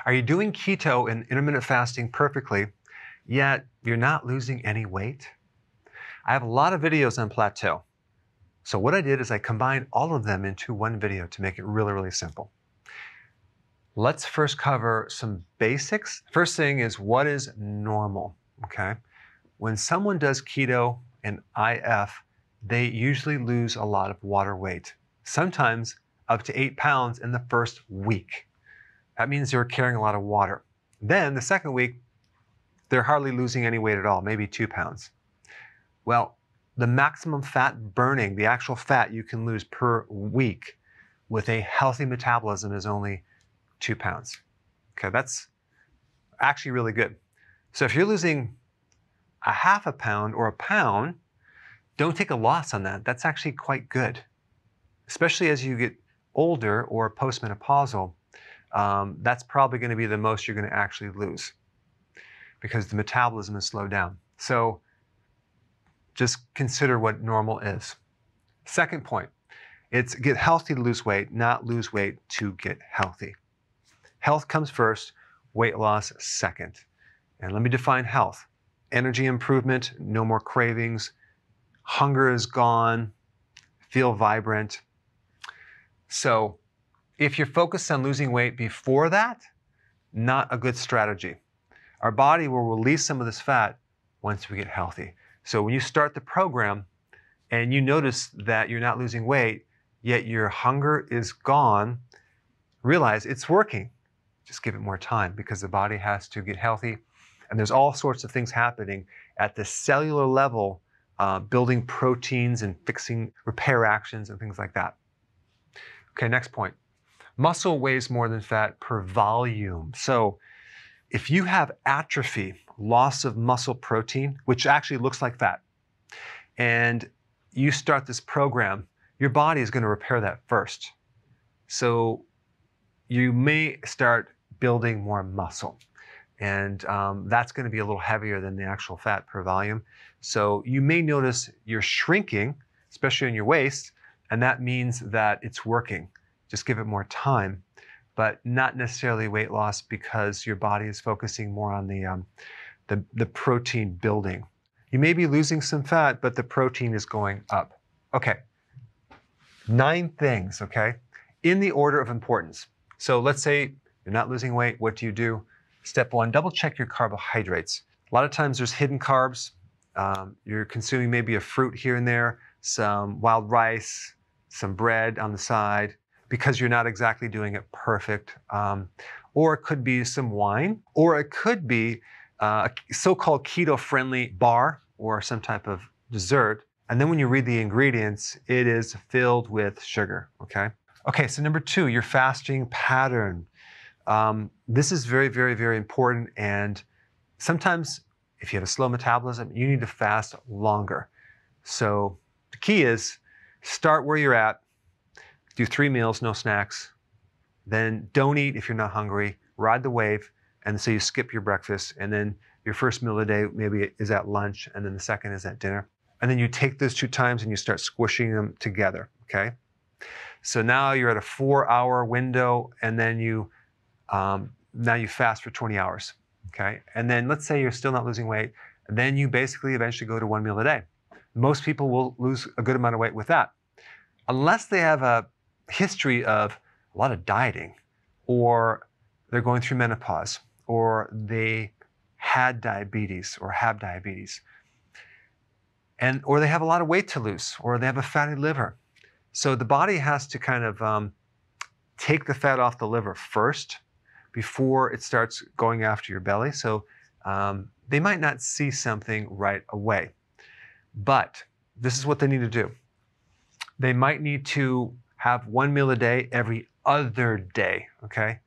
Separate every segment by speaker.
Speaker 1: Are you doing keto and intermittent fasting perfectly, yet you're not losing any weight? I have a lot of videos on Plateau. So what I did is I combined all of them into one video to make it really, really simple. Let's first cover some basics. First thing is, what is normal, okay? When someone does keto and IF, they usually lose a lot of water weight, sometimes up to 8 pounds in the first week. That means they're carrying a lot of water. Then the second week, they're hardly losing any weight at all, maybe 2 pounds. Well, the maximum fat burning, the actual fat you can lose per week with a healthy metabolism is only 2 pounds. Okay, that's actually really good. So if you're losing a half a pound or a pound, don't take a loss on that. That's actually quite good, especially as you get older or postmenopausal. That's probably going to be the most you're going to actually lose because the metabolism is slowed down. So just consider what normal is. Second point, it's get healthy to lose weight, not lose weight to get healthy. Health comes first, weight loss second. And let me define health. Energy improvement, no more cravings, hunger is gone, feel vibrant. So if you're focused on losing weight before that, not a good strategy. Our body will release some of this fat once we get healthy. So when you start the program and you notice that you're not losing weight, yet your hunger is gone, realize it's working. Just give it more time because the body has to get healthy. And there's all sorts of things happening at the cellular level, building proteins and fixing repair actions and things like that. Okay, next point. Muscle weighs more than fat per volume. So if you have atrophy, loss of muscle protein, which actually looks like fat, and you start this program, your body is going to repair that first. So you may start building more muscle. And that's going to be a little heavier than the actual fat per volume. So you may notice you're shrinking, especially in your waist, and that means that it's working. Just give it more time, but not necessarily weight loss because your body is focusing more on the protein building. You may be losing some fat, but the protein is going up. Okay, 9 things, okay, in the order of importance. So let's say you're not losing weight. What do? Step 1, double check your carbohydrates. A lot of times there's hidden carbs. You're consuming maybe a fruit here and there, some wild rice, some bread on the side, because you're not exactly doing it perfect. Or it could be some wine, or it could be a so-called keto-friendly bar or some type of dessert. And then when you read the ingredients, it is filled with sugar, okay? Okay, so number 2, your fasting pattern. This is very, very, very important. And sometimes if you have a slow metabolism, you need to fast longer. So the key is start where you're at, do 3 meals, no snacks, then don't eat if you're not hungry, ride the wave, and so you skip your breakfast, and then your first meal of the day maybe is at lunch, and then the second is at dinner. And then you take those 2 times and you start squishing them together, okay? So now you're at a 4-hour window, and then now you fast for 20 hours, okay? And then let's say you're still not losing weight, and then you basically eventually go to 1 meal a day. Most people will lose a good amount of weight with that, unless they have a history of a lot of dieting, or they're going through menopause, or they had diabetes or have diabetes, or they have a lot of weight to lose, or they have a fatty liver. So the body has to kind of take the fat off the liver first before it starts going after your belly. So they might not see something right away, but this is what they need to do. They might need to have 1 meal a day every other day, okay?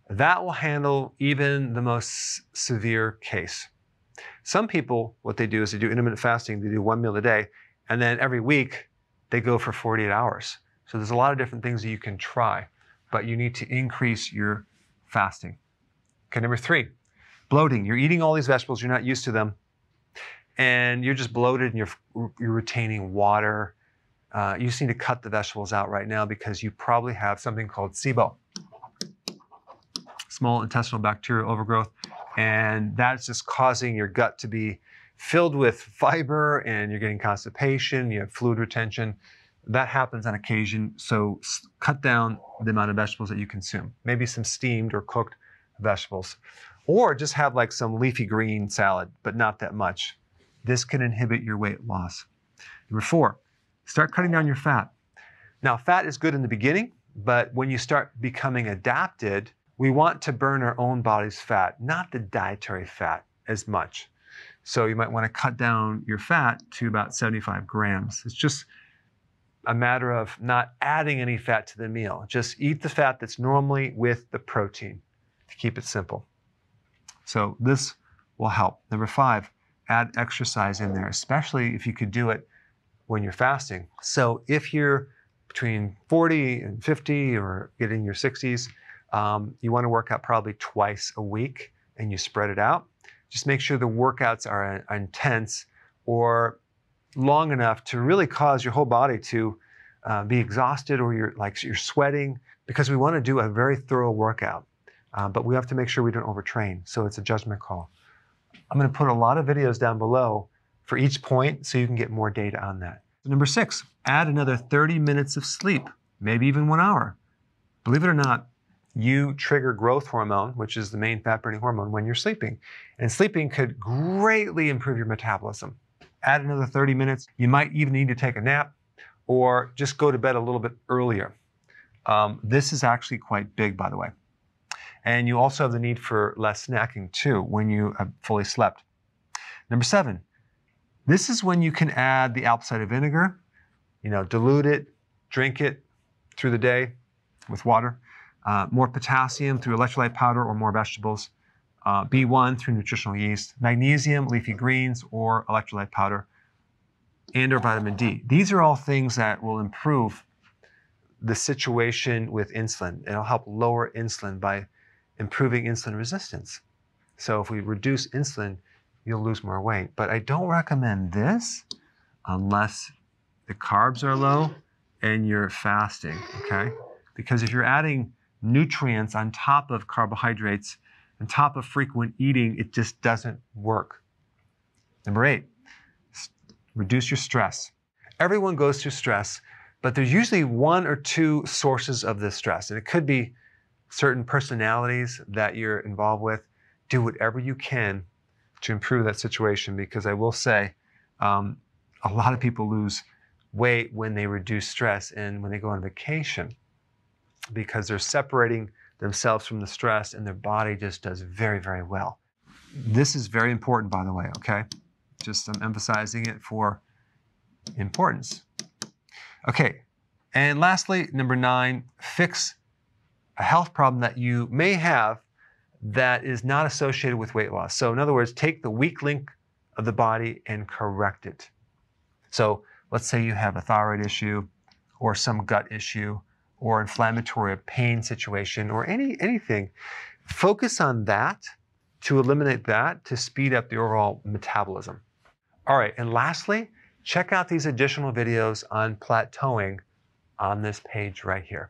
Speaker 1: That will handle even the most severe case. Some people, what they do is they do intermittent fasting. They do 1 meal a day, and then every week they go for 48 hours. So there's a lot of different things that you can try, but you need to increase your fasting. Okay, number 3, bloating. You're eating all these vegetables, you're not used to them, and you're just bloated and you're retaining water. You just need to cut the vegetables out right now because you probably have something called SIBO. small intestinal bacterial overgrowth, and that's just causing your gut to be filled with fiber, and you're getting constipation, you have fluid retention. That happens on occasion, so cut down the amount of vegetables that you consume. Maybe some steamed or cooked vegetables. Or just have like some leafy green salad, but not that much. This can inhibit your weight loss. Number 4, start cutting down your fat. Now, fat is good in the beginning, but when you start becoming adapted, we want to burn our own body's fat, not the dietary fat as much. So you might want to cut down your fat to about 75 grams. It's just a matter of not adding any fat to the meal. Just eat the fat that's normally with the protein, to keep it simple. So this will help. Number 5, add exercise in there, especially if you could do it when you're fasting. So if you're between 40 and 50 or getting your 60s, you want to work out probably twice a week and you spread it out. Just make sure the workouts are intense or long enough to really cause your whole body to be exhausted, or you're sweating, because we want to do a very thorough workout. But we have to make sure we don't overtrain. So it's a judgment call. I'm going to put a lot of videos down below for each point so you can get more data on that. Number 6, add another 30 minutes of sleep, maybe even 1 hour. Believe it or not, you trigger growth hormone, which is the main fat-burning hormone, when you're sleeping. And sleeping could greatly improve your metabolism. Add another 30 minutes. You might even need to take a nap or just go to bed a little bit earlier. This is actually quite big, by the way. And you also have the need for less snacking too when you have fully slept. Number 7, this is when you can add the apple cider vinegar, dilute it, drink it through the day with water. More potassium through electrolyte powder or more vegetables. B1 through nutritional yeast. Magnesium, leafy greens, or electrolyte powder. And or vitamin D. These are all things that will improve the situation with insulin. It'll help lower insulin by improving insulin resistance. So if we reduce insulin, you'll lose more weight. But I don't recommend this unless the carbs are low and you're fasting, okay? Because if you're adding nutrients on top of carbohydrates, on top of frequent eating, it just doesn't work. Number 8, reduce your stress. Everyone goes through stress, but there's usually 1 or 2 sources of this stress. And it could be certain personalities that you're involved with. Do whatever you can to improve that situation, because I will say a lot of people lose weight when they reduce stress and when they go on vacation, because they're separating themselves from the stress and their body just does very, very well. This is very important, by the way, okay? Just I'm emphasizing it for importance. Okay, and lastly, number 9, fix a health problem that you may have that is not associated with weight loss. So in other words, take the weak link of the body and correct it. So let's say you have a thyroid issue or some gut issue or inflammatory or pain situation or anything. Focus on that to eliminate that, to speed up the overall metabolism. All right, and lastly, check out these additional videos on plateauing on this page right here.